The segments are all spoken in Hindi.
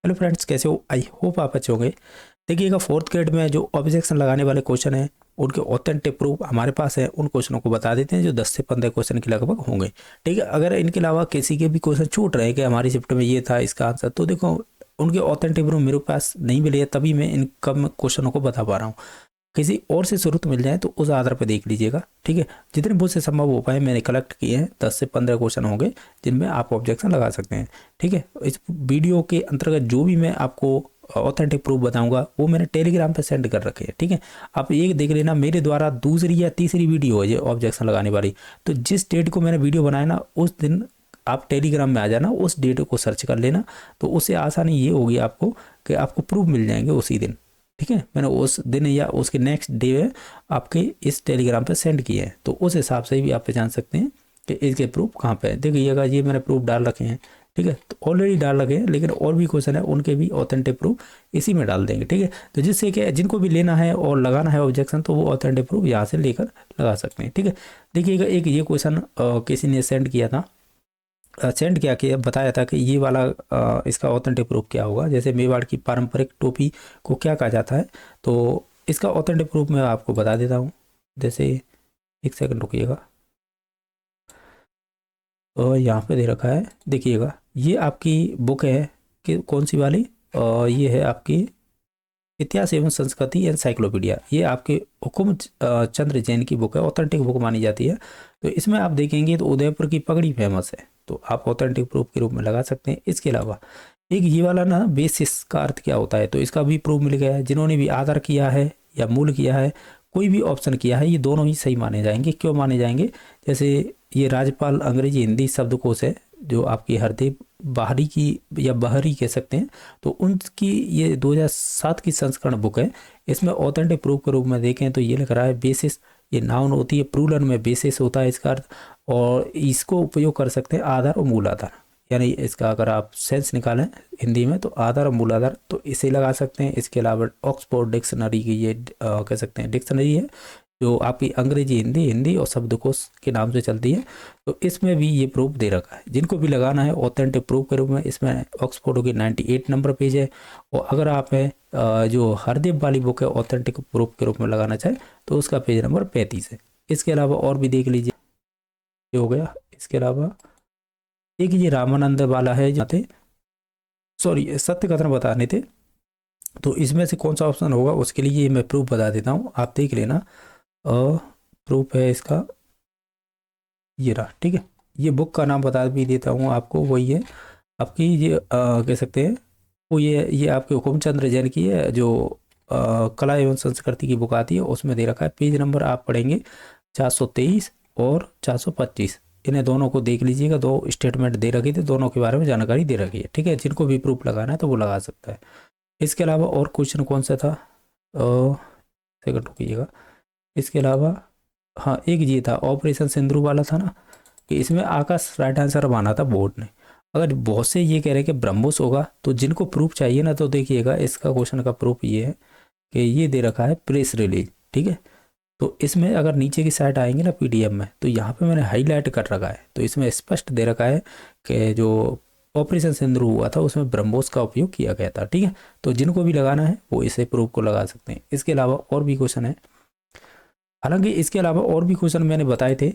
हेलो फ्रेंड्स, कैसे हो? आई होप आप अच्छे होंगे। देखिएगा, फोर्थ ग्रेड में जो ऑब्जेक्शन लगाने वाले क्वेश्चन हैं उनके ऑथेंटिक प्रूफ हमारे पास है। उन क्वेश्चनों को बता देते हैं जो 10 से 15 क्वेश्चन के लगभग होंगे। ठीक है, अगर इनके अलावा किसी के भी क्वेश्चन छूट रहे हैं कि हमारी शिफ्ट में ये था इसका आंसर, तो देखो उनके ऑथेंटिक प्रूफ मेरे पास नहीं मिले हैं, तभी मैं इन कम क्वेश्चनों को बता पा रहा हूँ। किसी और से ज़रूरत मिल जाए तो उस आधार पर देख लीजिएगा। ठीक है, जितने बहुत से संभव हो पाए मैंने कलेक्ट किए हैं। 10 से 15 क्वेश्चन होंगे जिनमें आप ऑब्जेक्शन लगा सकते हैं। ठीक है, इस वीडियो के अंतर्गत जो भी मैं आपको ऑथेंटिक प्रूफ बताऊंगा वो मैंने टेलीग्राम पे सेंड कर रखे हैं। ठीक है, आप ये देख लेना, मेरे द्वारा दूसरी या तीसरी वीडियो है ये ऑब्जेक्शन लगाने वाली। तो जिस डेट को मैंने वीडियो बनाया ना, उस दिन आप टेलीग्राम में आ जाना, उस डेट को सर्च कर लेना, तो उससे आसानी ये होगी आपको कि आपको प्रूफ मिल जाएंगे उसी दिन। ठीक है, मैंने उस दिन या उसके नेक्स्ट डे में आपके इस टेलीग्राम पे सेंड किए हैं, तो उस हिसाब से भी आप पहचान सकते हैं कि इसके प्रूफ कहाँ पे है। देखिएगा, ये मैंने प्रूफ डाल रखे हैं। ठीक है, तो ऑलरेडी डाल रखे हैं, लेकिन और भी क्वेश्चन है उनके भी ऑथेंटिक प्रूफ इसी में डाल देंगे। ठीक है, तो जिससे कि जिनको भी लेना है और लगाना है ऑब्जेक्शन, तो वो ऑथेंटिक प्रूफ यहाँ से लेकर लगा सकते हैं। ठीक है, देखिएगा, एक ये क्वेश्चन किसी ने सेंड किया था, सेंड किया कि बताया था कि ये वाला इसका ऑथेंटिक प्रूफ क्या होगा। जैसे मेवाड़ की पारंपरिक टोपी को क्या कहा जाता है, तो इसका ऑथेंटिक प्रूफ मैं आपको बता देता हूँ। जैसे एक सेकंड रुकिएगा, तो यहाँ पे दे रखा है, देखिएगा ये आपकी बुक है कि कौन सी वाली, ये है आपकी इतिहास एवं संस्कृति एनसाइक्लोपीडिया। ये आपके हुकुम चंद्र जैन की बुक है, ऑथेंटिक बुक मानी जाती है। तो इसमें आप देखेंगे तो उदयपुर की पगड़ी फेमस है, तो आप ऑथेंटिक प्रूफ के रूप में लगा सकते हैं। इसके अलावा एक ये वाला ना, बेसिस का अर्थ क्या होता है, तो इसका भी प्रूफ मिल गया है। जिन्होंने भी आधार किया है या मूल किया है, कोई भी ऑप्शन किया है, ये दोनों ही सही माने जाएंगे। क्यों माने जाएंगे? जैसे ये राज्यपाल अंग्रेजी हिंदी शब्दकोश है, जो आपकी हरदेव बाहरी की या बहरी कह सकते हैं, तो उनकी ये 2007 की संस्करण बुक है। इसमें ऑथेंटिक प्रूफ के रूप में देखें तो ये लिख रहा है बेसिस, ये नाउन होती है, प्लूरल में बेसिस होता है इसका अर्थ, और इसको उपयोग कर सकते हैं आधार और मूल आधार। यानी इसका अगर आप सेंस निकालें हिंदी में, तो आधार और मूल आधार, तो इसे लगा सकते हैं। इसके अलावा ऑक्सफोर्ड डिक्शनरी की ये कह सकते हैं डिक्शनरी है, जो आपकी अंग्रेजी हिंदी हिंदी और शब्दकोश के नाम से चलती है। तो इसमें भी ये प्रूफ दे रखा है। जिनको भी लगाना है ऑथेंटिक प्रूफ के रूप में, इसमें ऑक्सफोर्ड की 98 नंबर पेज है। और अगर आप जो हरदेव वाली बुक है ऑथेंटिक प्रूफ के रूप में लगाना चाहे, तो उसका पेज नंबर 35 है। इसके अलावा और भी देख लीजिए, ये हो गया। इसके अलावा एक ये रामानंद वाला है, जो थे सॉरी सत्य कथन बताने थे, तो इसमें से कौन सा ऑप्शन होगा उसके लिए मैं प्रूफ बता देता हूँ, आप देख लेना। प्रूफ है इसका ये रहा। ठीक है, ये बुक का नाम बता भी देता हूँ आपको, वही है आपकी ये कह सकते हैं वो, ये आपके हुकुमचंद्र जैन की है, जो कला एवं संस्कृति की बुक आती है, उसमें दे रखा है। पेज नंबर आप पढ़ेंगे 423 और 425, इन्हें दोनों को देख लीजिएगा। दो स्टेटमेंट दे रखी थी, दोनों के बारे में जानकारी दे रखी है। ठीक है, जिनको भी प्रूफ लगाना है तो वो लगा सकता है। इसके अलावा और क्वेश्चन कौन सा था, सेकंड रुकिएगा। इसके अलावा हाँ, एक ये था ऑपरेशन सिंदूर वाला था ना, कि इसमें आकाश राइट आंसर माना था बोर्ड ने। अगर बहुत से ये कह रहे हैं कि ब्रह्मोस होगा, तो जिनको प्रूफ चाहिए ना, तो देखिएगा इसका क्वेश्चन का प्रूफ ये है कि ये दे रखा है प्रेस रिलीज। ठीक है, तो इसमें अगर नीचे की साइड आएंगे ना पीडीएफ में, तो यहाँ पे मैंने हाईलाइट कर रखा है, तो इसमें स्पष्ट दे रखा है कि जो ऑपरेशन सिंदूर हुआ था उसमें ब्रह्मोस का उपयोग किया गया था। ठीक है, तो जिनको भी लगाना है वो इसे प्रूफ को लगा सकते हैं। इसके अलावा और भी क्वेश्चन है, हालांकि इसके अलावा और भी क्वेश्चन मैंने बताए थे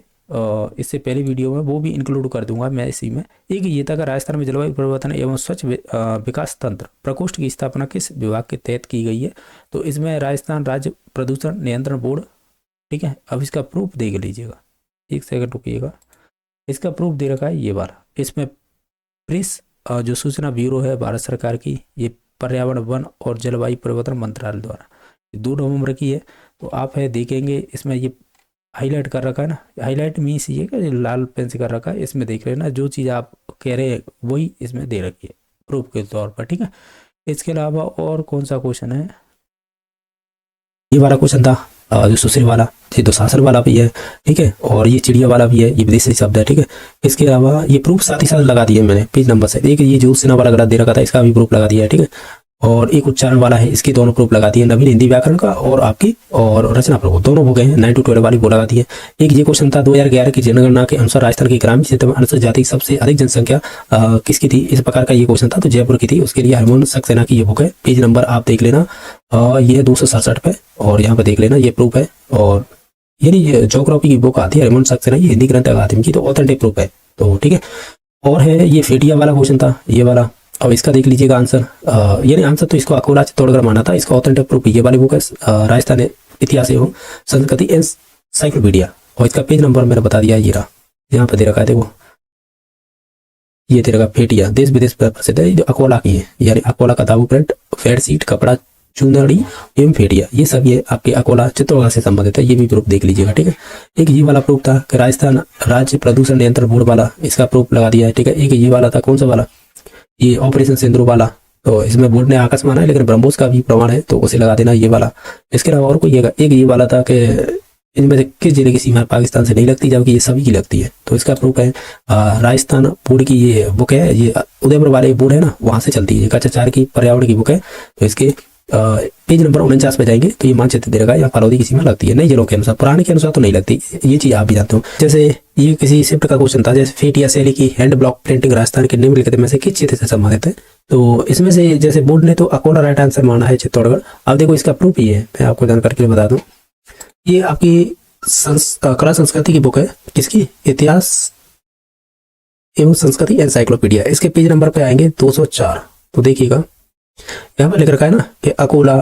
इससे पहले वीडियो में, वो भी इंक्लूड कर दूंगा मैं इसी में। एक ये था कि राजस्थान में जलवायु परिवर्तन एवं स्वच्छ विकास तंत्र प्रकोष्ठ की स्थापना किस विभाग के तहत की गई है, तो इसमें राजस्थान राज्य प्रदूषण नियंत्रण बोर्ड। ठीक है, अब इसका प्रूफ देख लीजिएगा, एक सेकंड रुकिएगा। इसका प्रूफ दे रखा है ये वाला, इसमें प्रेस जो सूचना ब्यूरो है भारत सरकार की, ये पर्यावरण वन और जलवायु परिवर्तन मंत्रालय द्वारा 2 नवंबर की है। तो आप है देखेंगे, इसमें ये हाईलाइट कर रखा है ना, हाईलाइट मीन्स ये कि लाल पेन से कर रखा है, इसमें देख लेना जो चीज़ आप कह रहे हैं वही इसमें दे रखी है प्रूफ के तौर पर। ठीक है, इसके अलावा और कौन सा क्वेश्चन है, ये वाला क्वेश्चन था जो सुशील वाला, ये दुशासन वाला भी है। ठीक है, और ये चिड़िया वाला भी है, ये विदेशी शब्द है। ठीक है, इसके अलावा ये प्रूफ साथ ही साथ लगा दिए मैंने पेज नंबर से। एक ये जो सेना वाला गलत दे रखा था, इसका भी प्रूफ लगा दिया है। ठीक है, और एक उच्चारण वाला है, इसकी दोनों प्रूफ लगाती है, नवीन हिंदी व्याकरण का और आपकी और रचना प्रभु दोनों हो गए हैं। 9 to 12 वाली वो लगाती है। एक ये क्वेश्चन था 2011 की जनगणना के अनुसार राजस्थान की ग्रामीण क्षेत्र में अनुसूचित जाति की सबसे अधिक जनसंख्या किसकी थी, इस प्रकार का ये क्वेश्चन था, तो जयपुर की थी। उसके लिए हरमोहन सक्सेना की ये बुक है, पेज नंबर आप देख लेना, ये 267 पे, और यहाँ पे देख लेना ये प्रूफ है। और ये ज्योग्राफी की बुक आती है हरमोहन सक्सेना, ये हिंदी ग्रंथ अकादमी की, तो ऑथेंटिक प्रूफ है, तो ठीक है। और है ये फेटिया वाला क्वेश्चन था, ये वाला, अब इसका देख लीजिएगा आंसर, यानी आंसर तो इसको अकोला चित्तौड़गढ़ माना था, इसका ऑथेंटिक प्रूफ ये वाली बुक है, राजस्थान इतिहास एवं संस्कृति एनसाइक्लोपीडिया, और इसका पेज नंबर मैंने बता दिया, ये रहा, यहाँ पे दे रखा है, देखो ये दे रखा, फेटिया देश विदेश में प्रसिद्ध है, जो अकोला की है, यानी अकोला का दाबू प्रिंट, फेड सीट, कपड़ा, चुंदड़ी एवं फेटिया, ये सब ये आपके अकोला चित्तौड़गढ़ से संबंधित है, ये भी प्रूफ देख लीजिएगा, ठीक है। एक ये वाला प्रूफ था कि राजस्थान राज्य प्रदूषण नियंत्रण बोर्ड वाला, इसका प्रूफ लगा दिया है, ठीक है। एक ये वाला था, कौन सा वाला, ये ऑपरेशन सिंदूर वाला, तो इसमें बोर्ड ने आकाश माना है, लेकिन ब्रह्मोस का भी प्रमाण है, तो उसे लगा देना ये वाला। इसके अलावा और कोई एक ये वाला था कि इनमें से किस जिले की सीमा पाकिस्तान से नहीं लगती, जबकि ये सभी की लगती है, तो इसका प्रूफ है राजस्थान बोर्ड की ये बुक है, ये उदयपुर वाले बोर्ड है ना, वहां से चलती है, कक्षा 4 की पर्यावरण की बुक है, तो इसके पेज नंबर 49 पे जाएंगे तो ये मानचित्र दे रखा है, या फालोदी की सीमा लगती है, नई जिलों के अनुसार, पुराने के अनुसार तो नहीं लगती, ये चीज आप भी जानते हो। जैसे ये किसी शिफ्ट का क्वेश्चन था, जैसे फेटिया शैली की हैंड ब्लॉक प्रिंटिंग राजस्थान के निम्नलिखित में से किस क्षेत्र से संबंधित है, तो इसमें से जैसे बोर्ड ने तो अकोला राइट आंसर माना है, चित्तौड़गढ़। अब देखो इसका प्रूफ ये है, मैं आपको जानकारी के लिए बता दूं, ये आपकी कला संस्कृति की बुक है, किसकी, इतिहास एवं संस्कृति एनसाइक्लोपीडिया, इसके पेज नंबर पे आएंगे 204, तो देखिएगा यहाँ पर लिख रखा है ना कि अकोला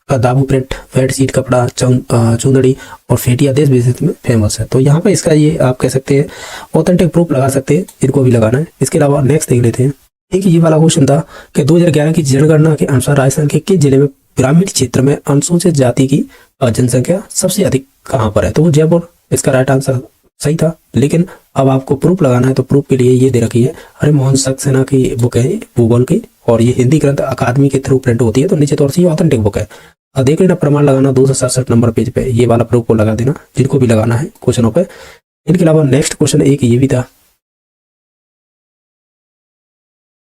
का दाबू प्रिंट, फेड सीट, कपड़ा, चुंदड़ी और फेटिया देश विदेश में फेमस है, तो यहाँ पे इसका ये आप कह सकते हैं ऑथेंटिक प्रूफ लगा सकते हैं, इनको भी लगाना है। इसके अलावा नेक्स्ट देख लेते हैं, एक ये वाला क्वेश्चन था कि 2011 की जनगणना के अनुसार राजस्थान के किस जिले में ग्रामीण क्षेत्र में अनुसूचित जाति की जनसंख्या सबसे अधिक कहाँ पर है, तो वो जयपुर, इसका राइट आंसर सही था। लेकिन अब आपको प्रूफ लगाना है, तो प्रूफ के लिए ये दे रखी है, हरमोहन सक्सेना की बुक है भूगोल की, और ये हिंदी ग्रंथ अकादमी के थ्रू प्रिंट होती है, तो निश्चित तौर से ये ऑथेंटिक बुक है। अब देख लेना प्रमाण लगाना 267 नंबर पेज पे, ये वाला प्रूफ को लगा देना जिनको भी लगाना है क्वेश्चनों पे। इनके अलावा नेक्स्ट क्वेश्चन एक ये भी था,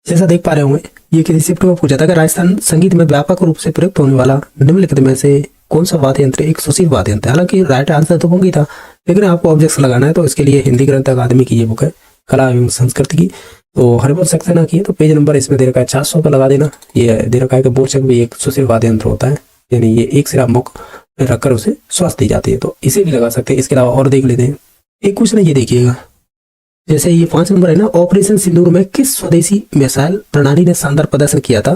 जैसा देख पा रहे होंगे, ये किसी शिफ्ट में पूछा था कि राजस्थान संगीत में व्यापक रूप से प्रयुक्त होने वाला निम्नलिखित में से कौन सा वाद्य यंत्र एक सुशील वाद्य यंत्र है। हालांकि राइट आंसर तो होंगी था, लेकिन आपको ऑब्जेक्ट लगाना है, तो इसके लिए हिंदी ग्रंथ अकादमी की ये बुक है, कला एवं संस्कृति की, तो हरमोहन सक्सेना की है, तो पेज नंबर इसमें दे रखा है 400 पर लगा देना। ये दे रखा है कि बोरचक भी एक सुशील वाद्य यंत्र होता है, यानी ये एक सिरा मुख में रखकर उसे श्वास दी जाती है, तो इसे भी लगा सकते हैं। इसके अलावा और देख लेते हैं एक क्वेश्चन, ये देखिएगा, जैसे ये 5 नंबर है ना, ऑपरेशन सिंदूर में किस स्वदेशी मिसाइल प्रणाली ने शानदार प्रदर्शन किया था,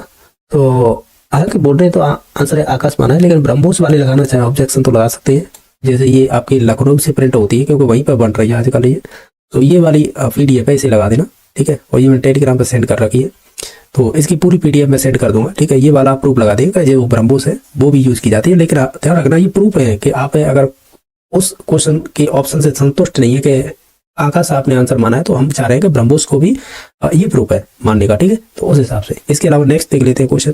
तो हालांकि बोल रहे तो आंसर है आकाश माना है, लेकिन ब्रह्मोस वाले लगाना चाहे ऑब्जेक्शन तो लगा सकते हैं। जैसे ये आपकी लखनऊ से प्रिंट होती है, क्योंकि वहीं पर बन रही है आजकल ये, तो ये वाली PDF है, इसे लगा देना, ठीक है। और ये मैंने टेलीग्राम पर सेंड कर रखी है, तो इसकी पूरी PDF मैं सेंड कर दूंगा, ठीक है। ये वाला प्रूफ लगा देगा, जो ब्रह्मोस है वो भी यूज की जाती है, लेकिन ध्यान रखना ये प्रूफ है कि आप अगर उस क्वेश्चन के ऑप्शन से संतुष्ट नहीं है कि आकाश आपने आंसर माना है, तो हम चाह रहे हैं कि ब्रह्मोस को भी ये प्रूफ है मानने का, ठीक है, तो उस हिसाब से। इसके अलावा नेक्स्ट देख लेते हैं क्वेश्चन,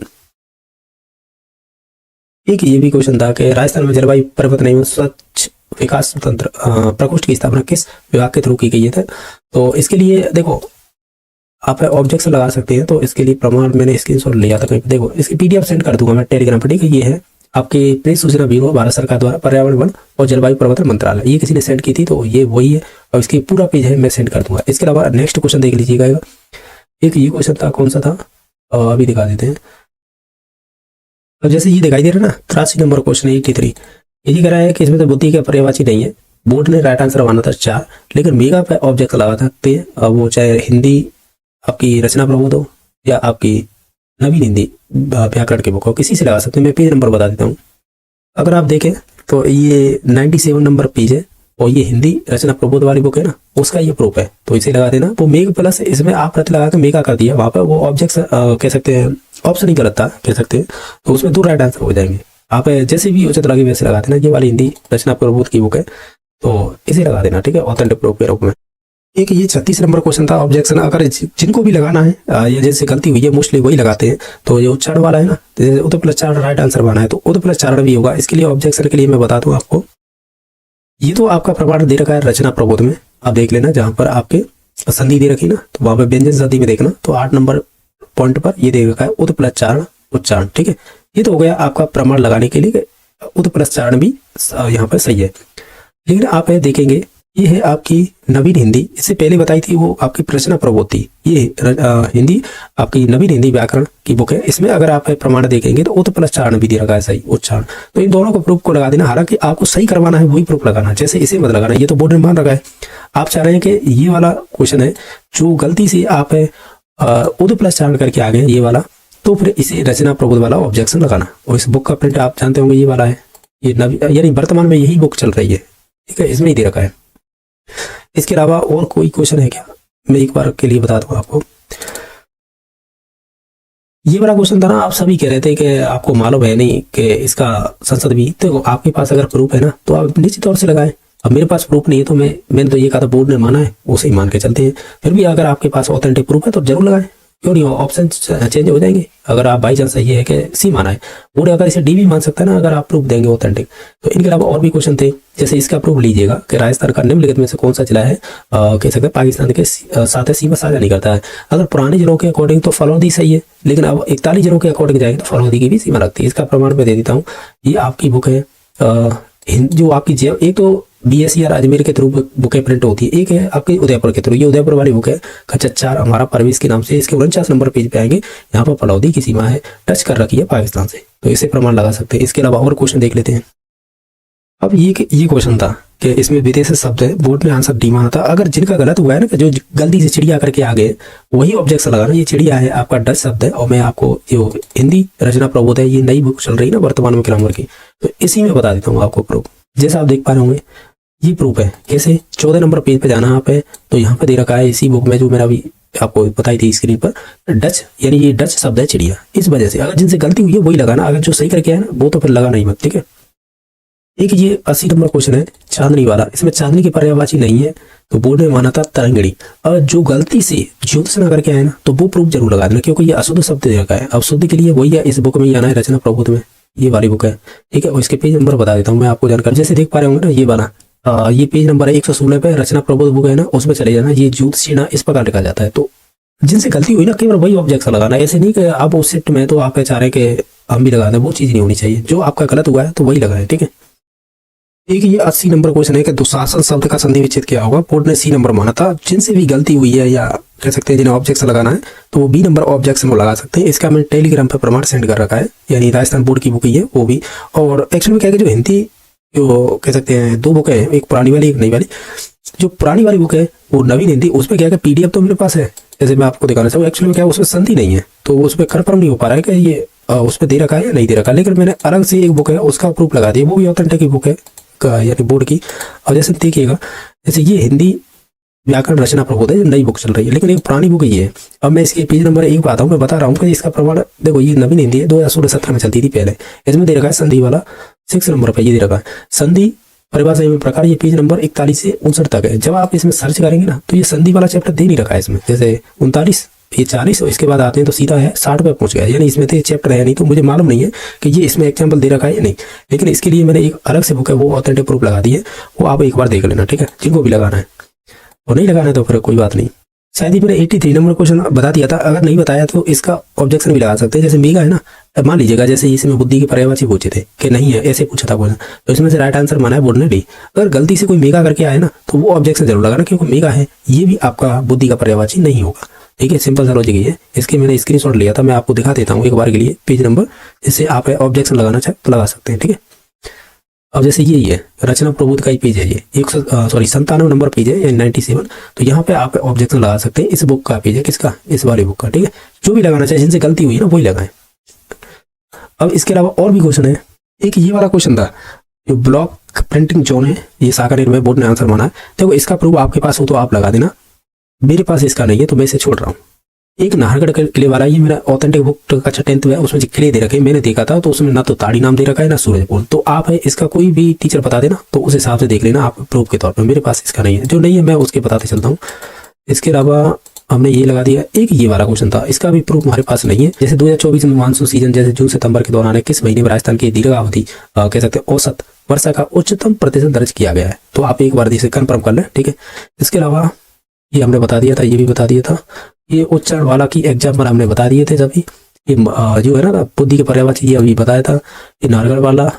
एक ये भी क्वेश्चन था कि राजस्थान में जलवायु परिवर्तन एवं स्वच्छ विकास तंत्र प्रकोष्ठ की स्थापना किस विभाग के थ्रू की गई है, तो इसके लिए देखो आप ऑब्जेक्शन लगा सकते हैं, तो इसके लिए प्रमाण मैंने स्क्रीनशॉट लिया था कहीं पे, देखो इसकी PDF सेंड कर दूंगा मैं टेलीग्राम पर, ठीक है। ये है आपके प्रेस सूचना ब्यूरो, भारत सरकार द्वारा पर्यावरण वन और जलवायु परिवर्तन मंत्रालय, ये किसी ने सेंड की थी, तो ये वही है, और इसकी पूरा पेज है, मैं सेंड कर दूंगा। इसके अलावा नेक्स्ट क्वेश्चन देख लीजिएगा, एक ये क्वेश्चन था, कौन सा था, अभी दिखा देते हैं। अब जैसे ये दिखाई दे रहा है ना, 83 नंबर क्वेश्चन 83, ये कह रहा है कि इसमें तो बुद्धि का पर्यायवाची नहीं है, बोर्ड ने राइट आंसर माना था 4, लेकिन मेगा पे ऑब्जेक्ट लगा सकते हैं, वो चाहे हिंदी आपकी रचना प्रबोध हो या आपकी नवीन हिंदी व्याकरण के बुक हो, किसी से लगा सकते हैं। मैं पेज नंबर बता देता हूँ, अगर आप देखें तो ये 97 नंबर पेज है, और ये हिंदी रचना प्रबोध वाली बुक है ना, उसका ये प्रूफ है, तो इसे लगा देना। वो मेग प्लस इसमें आप प्रति लगा के मेगा कर दिया, वहां पर वो ऑब्जेक्ट कह सकते हैं ऑप्शन ही गलत था कह सकते हैं, तो उसमें 2 राइट आंसर हो जाएंगे। आप जैसे भी उचित लगे वैसे लगा देना। ये वाली हिंदी रचना प्रबोध की बुक है, तो इसे लगा देना, ठीक है, ऑथेंटिक प्रूफ के रूप में। एक ये 36 नंबर क्वेश्चन था, ऑब्जेक्शन अगर जिनको भी लगाना है या जैसे गलती हुई है मोस्टली वही लगाते हैं, तो ये उच्चारण वाला है ना, उदय प्लस 4 राइट आंसर बना है, तो उदय प्लस 4 भी होगा। इसके लिए ऑब्जेक्शन के लिए मैं बता दूं आपको, ये तो आपका प्रमाण दे रखा है रचना प्रबोध में, आप देख लेना, जहां पर आपके संधि दे रखी ना, तो वहां पर व्यंजन संधि में देखना, तो 8 नंबर पॉइंट पर ये दे रखा है उद प्लस 4 उच्चारण, ठीक है। ये तो हो गया आपका प्रमाण लगाने के लिए उत्प्रेक्षारण भी यहाँ पर सही है। लेकिन आप देखेंगे ये है आपकी नवीन हिंदी, इससे पहले बताई थी वो आपकी प्रश्न प्रबोधि, ये हिंदी आपकी नवीन हिंदी व्याकरण की बुक है। इसमें अगर आप प्रमाण देखेंगे तो उत्प्रेक्षारण भी दे रखा है सही उच्चारण। तो इन दोनों को प्रूफ को लगा देना, हालांकि आपको सही करवाना है वही प्रूफ लगाना, जैसे इसे मत लगाना, ये तो बोर्ड ने मान रखा है। आप चाह रहे हैं कि ये वाला क्वेश्चन है जो गलती से आप उत्प्रेक्षारण करके आ गए ये वाला, तो फिर इसे रचना प्रबोध वाला ऑब्जेक्शन लगाना। और इस बुक का प्रिंट आप जानते होंगे ये वाला है, ये यानी वर्तमान में यही बुक चल रही है, ठीक है, इसमें ही दे रखा है। इसके अलावा और कोई क्वेश्चन है क्या, मैं एक बार के लिए बता दूं आपको। ये वाला क्वेश्चन था ना, आप सभी कह रहे थे कि आपको मालूम है नहीं कि इसका संसद भी, तो आपके पास अगर प्रूफ है ना तो आप निश्चित तौर से लगाएं। अब मेरे पास प्रूफ नहीं है तो मैंने तो ये कहा था बोर्ड ने माना है उसे ही मान के चलते हैं। फिर भी अगर आपके पास ऑथेंटिक प्रूफ है तो जरूर लगाएं, क्यों नहीं, ऑप्शन चेंज हो जाएंगे। अगर आप बाई चांस ये है कि सी माना है, बोर्ड अगर इसे डी भी मान सकता है ना अगर आप प्रूफ देंगे ऑथेंटिक। तो इनके अलावा और भी क्वेश्चन थे, जैसे इसका प्रूफ लीजिएगा कि राजस्थान का निम्नलिखित में से कौन सा जिला है कह सकते हैं पाकिस्तान के साथ सीमा साझा नहीं करता है। अगर पुराने जिलों के अकॉर्डिंग तो फलौदी सही है, लेकिन अब 41 जिलों के अकॉर्डिंग जाएंगे तो फलौदी की भी सीमा लगती है। इसका प्रमाण मैं दे देता हूँ, ये आपकी बुक है जो आपकी एक तो BSc या अजमेर के थ्रू बुकें प्रिंट होती है, एक है आपकी उदयपुर के थ्रू, ये उदयपुर वाली बुक है खच्चर हमारा परवेश के नाम से। इसके 49 नंबर पेज पे आएंगे, यहाँ पर फलौदी की सीमा है, टच कर रखी है पाकिस्तान से, तो इसे प्रमाण लगा सकते हैं। इसके अलावा और क्वेश्चन देख लेते हैं। अब ये क्वेश्चन था कि इसमें विदेशी शब्द है, बोर्ड ने आंसर डी माना था। अगर जिनका गलत हुआ है ना कि जो गलती से चिड़िया करके आ गए वही ऑब्जेक्शन लगाना। ये चिड़िया है आपका डच शब्द है, और मैं आपको जो हिंदी रचना प्रबोध है ये नई बुक चल रही है ना वर्तमान में ग्रामर की, तो इसी में बता देता हूँ आपको प्रूफ। जैसा आप देख पा रहे होंगे ये प्रूफ है, कैसे 14 नंबर पेज पे जाना आप है, तो यहाँ पे दे रखा है इसी बुक में जो मेरा अभी आपको बताई थी स्क्रीन पर, डच, यानी ये डच शब्द है चिड़िया। इस वजह से अगर जिनसे गलती हुई है वही लगाना, अगर जो सही करके आया ना वो तो फिर लगाना ही मत, ठीक है। एक ये 80 नंबर क्वेश्चन है चांदनी वाला, इसमें चांदनी की पर्यायवाची नहीं है तो बोर्ड ने माना था तरंगड़ी। और जो गलती से ज्योत्सना करके आए ना तो वो प्रूफ जरूर लगा देना, क्योंकि ये अशुद्ध शब्द दे रखा है। अब शुद्ध के लिए वही है, इस बुक में ही आना है रचना प्रबोध में, ये वाली बुक है, ठीक है। और इसके पेज नंबर बता देता हूँ मैं आपको जानकारी, जैसे देख पा रहे होंगे ना ये वाला ये पेज नंबर है 116 पे रचना प्रबोध बुक है ना, उसमें चले जाना, ये ज्योतिषीना इस प्रकार लिखा जाता है। तो जिनसे गलती हुई ना केवल वही ऑब्जेक्शन लगाना, ऐसे नहीं कि आप उस सेट में तो आप चाह रहे हैं कि हम भी लगा दें, वो चीज नहीं होनी चाहिए। जो आपका गलत हुआ है तो वही लगाए, ठीक है। एक ये 80 नंबर क्वेश्चन है कि दुशासन शब्द का संधि विच्छेद क्या होगा, बोर्ड ने सी नंबर माना था। जिनसे भी गलती हुई है या कह सकते हैं जिन्हें ऑब्जेक्शन लगाना है तो वो बी नंबर ऑब्जेक्शन को लगा सकते हैं। इसका मैंने टेलीग्राम पर प्रमाण सेंड कर रखा है, यानी राजस्थान बोर्ड की बुक ही है वो भी। और एक्चुअली में क्या है कि जो हिंदी जो कह सकते हैं दो बुक है, एक पुरानी वाली एक नई वाली। जो पुरानी वाली बुक है वो नवीन हिंदी, उसमें क्या है PDF तो मेरे पास है, जैसे मैं आपको दिखाना चाहूँ। एक्चुअली में क्या है उसमें संधि नहीं है तो उसमें कन्फर्म नहीं हो पा रहा है कि ये उसमें दे रखा है या नहीं दे रखा, लेकिन मैंने अलग से एक बुक है उसका प्रूफ लगा दिया, वो भी ऑथेंटिक की बुक है यानी बोर्ड की। और जैसे देखिएगा, जैसे ये हिंदी व्याकरण रचना प्रबोध है, नई बुक चल रही है, लेकिन एक पुरानी बुक ही है। अब मैं इसके पेज नंबर 1 आता हूँ, मैं बता रहा हूँ कि इसका प्रमाण देखो, ये नवीन हिंदी है 2016-17 में चलती थी पहले। इसमें दे रखा है संधि वाला 6 नंबर पर, ये दे रखा है संधि परिभाषा एवं प्रकार, ये पेज नंबर 41 से 59 तक है। जब आप इसमें सर्च करेंगे ना तो ये संधि वाला चैप्टर दे नहीं रखा है इसमें, जैसे 39 ये 40 और इसके बाद आते हैं तो सीधा है 60 पे पहुंच गया, यानी इसमें तो चैप्टर है नहीं। तो मुझे मालूम नहीं है कि ये इसमें एग्जाम्पल दे रखा है या नहीं, लेकिन इसके लिए मैंने एक अलग से बुक है वो ऑथेंटिक प्रूफ लगा दी है, वो आप एक बार देख लेना, ठीक है, जिनको भी लगाना है। और नहीं लगाना है तो फिर कोई बात नहीं। शायद ही मैंने 83 नंबर क्वेश्चन बता दिया था, अगर नहीं बताया तो इसका ऑब्जेक्शन भी लगा सकते हैं। जैसे मेगा है ना, मान लीजिएगा जैसे इसमें बुद्धि की पर्यायवाची पूछे थे कि नहीं है, ऐसे पूछा था क्वेश्चन, तो इसमें से राइट आंसर माना है बोर्ड ने डी। अगर गलती से कोई मेगा करके आए ना तो वो ऑब्जेक्शन जरूर लगाना, क्योंकि मेगा है ये भी आपका बुद्धि का पर्यायवाची नहीं होगा, ठीक है। सिंपल सा लॉजिक है। इसके मैंने स्क्रीनशॉट लिया था, मैं आपको दिखा देता हूँ एक बार के लिए पेज नंबर, जिससे आप ऑब्जेक्शन लगाना चाहे तो लगा सकते हैं, ठीक है। अब जैसे यही है रचना प्रबोध का ही पेज है, ये 97 नंबर पेज है, यानी 97। तो यहाँ पे आप ऑब्जेक्शन लगा सकते हैं। इस बुक का पेज है, किसका, इस वाली बुक का, ठीक है। जो भी लगाना चाहिए, जिनसे गलती हुई है ना वही लगाएं। अब इसके अलावा और भी क्वेश्चन है। एक ये वाला क्वेश्चन था, जो ब्लॉक प्रिंटिंग जोन है, ये सागर में बोर्ड ने आंसर माना है। देखो इसका प्रूफ आपके पास हो तो आप लगा देना, मेरे पास इसका नहीं है तो मैं इसे छोड़ रहा हूँ। एक नाहरगढ़ का किले वाला, ये मेरा ऑथेंटिक बुक का 10th है, उसमें किले दे रखे, मैंने देखा था तो उसमें ना तो ताड़ी नाम दे रखा है ना सूरजपुर। तो आप है इसका कोई भी टीचर बता देना तो उस हिसाब से देख लेना आप प्रूफ के तौर पर। मेरे पास इसका नहीं है, जो नहीं है मैं उसके बताते चलता हूँ। इसके अलावा हमने ये लगा दिया। एक ये वाला क्वेश्चन था, इसका भी प्रूफ हमारे पास नहीं है। जैसे 2024 में मानसून सीजन जैसे जून सितंबर के दौरान किस महीने में राजस्थान की दीर्घावधि कह सकते हैं औसत वर्षा का उच्चतम प्रतिशत दर्ज किया गया है, तो आप एक बार इसे कन्फर्म कर लें, ठीक है। इसके अलावा ये हमने बता दिया था, ये भी बता दिया था, ये उच्चारण वाला की एग्जाम्पल हमने बता दिए थे सभी। ये जो है ना बुद्धि के पर्यायवाची, ये अभी बताया था। ये नारगढ़ वाला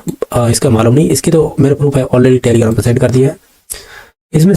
इसका मालूम नहीं, इसकी तो मेरे प्रूफ है ऑलरेडी टेलीग्राम पर सेंड कर दिया है। इसमें